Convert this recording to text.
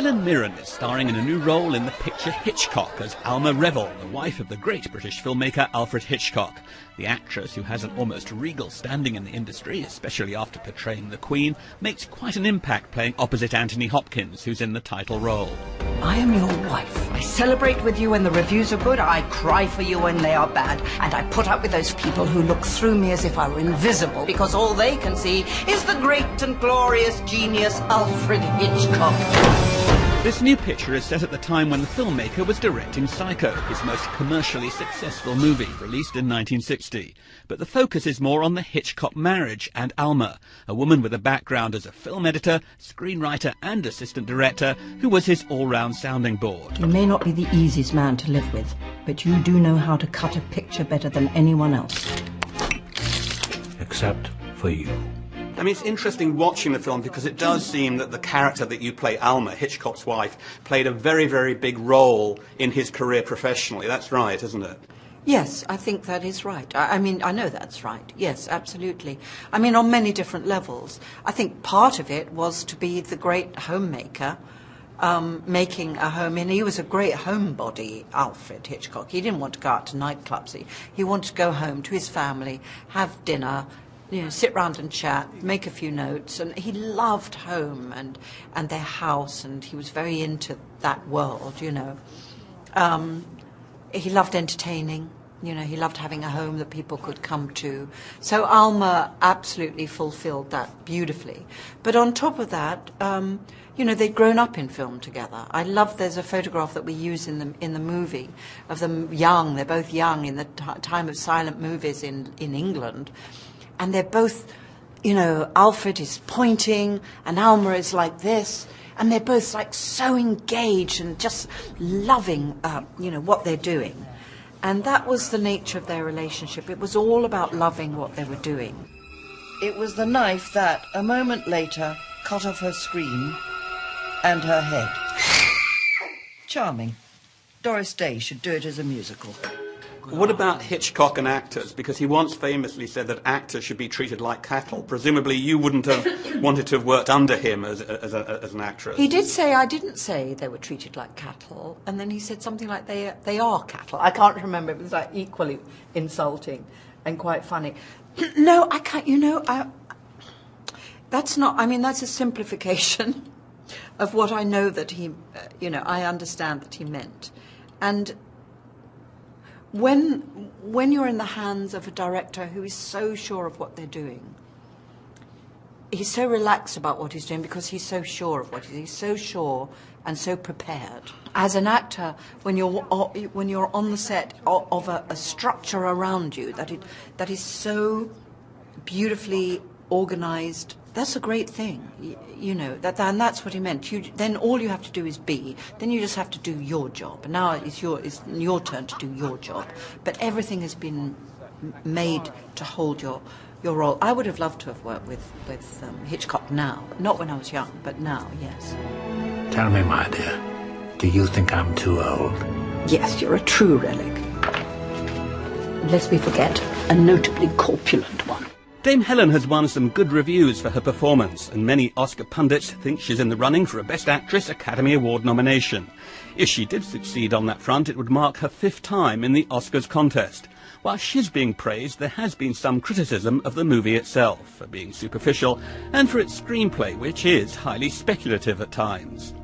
Helen Mirren is starring in a new role in the picture Hitchcock as Alma Revell, the wife of the great British filmmaker Alfred Hitchcock. The actress, who has an almost regal standing in the industry, especially after portraying the Queen, makes quite an impact playing opposite Anthony Hopkins, who's in the title role. I am your wife. I celebrate with you when the reviews are good, I cry for you when they are bad, and I put up with those people who look through me as if I were invisible, because all they can see is the great and glorious genius Alfred Hitchcock. This new picture is set at the time when the filmmaker was directing Psycho, his most commercially successful movie, released in 1960. But the focus is more on the Hitchcock marriage and Alma, a woman with a background as a film editor, screenwriter and assistant director, who was his all-round sounding board. You may not be the easiest man to live with, but you do know how to cut a picture better than anyone else. Except for you. I mean, it's interesting watching the film because it does seem that the character that you play, Alma, Hitchcock's wife, played a very, very big role in his career professionally. That's right, isn't it? Yes, I think that is right. I mean, I know that's right. Yes, absolutely. I mean, on many different levels. I think part of it was to be the great homemaker, making a home. And he was a great homebody, Alfred Hitchcock. He didn't want to go out to nightclubs. He wanted to go home to his family, have dinner, you know, sit round and chat, make a few notes, and he loved home and their house, and he was very into that world, you know. He loved entertaining, you know, he loved having a home that people could come to. So Alma absolutely fulfilled that beautifully. But on top of that, you know, they'd grown up in film together. I love, there's a photograph that we use in the movie of them young, they're both young in the time of silent movies in England. And they're both, you know, Alfred is pointing and Alma is like this. And they're both like so engaged and just loving, you know, what they're doing. And that was the nature of their relationship. It was all about loving what they were doing. It was the knife that, a moment later, cut off her screen and her head. Charming. Doris Day should do it as a musical. What about Hitchcock and actors? Because he once famously said that actors should be treated like cattle. Presumably you wouldn't have wanted to have worked under him as an actress. He did say, I didn't say they were treated like cattle, and then he said something like they are cattle. I can't remember, it was like equally insulting and quite funny. No, I can't, you know, that's not, I mean, that's a simplification of what I know that he, you know, I understand that he meant. And when you're in the hands of a director who is so sure of what they're doing, he's so relaxed about what he's doing because he's so sure of what he's so sure and so prepared. As an actor, when you're on the set of a structure around you that is so beautifully organized, that's a great thing, you know. And that's what he meant. Then all you have to do is be. Then you just have to do your job. And now it's your turn to do your job. But everything has been made to hold your role. I would have loved to have worked with Hitchcock now. Not when I was young, but now, yes. Tell me, my dear, do you think I'm too old? Yes, you're a true relic. Lest we forget, a notably corpulent one. Dame Helen has won some good reviews for her performance, and many Oscar pundits think she's in the running for a Best Actress Academy Award nomination. If she did succeed on that front, it would mark her 5th time in the Oscars contest. While she's being praised, there has been some criticism of the movie itself, for being superficial, and for its screenplay, which is highly speculative at times.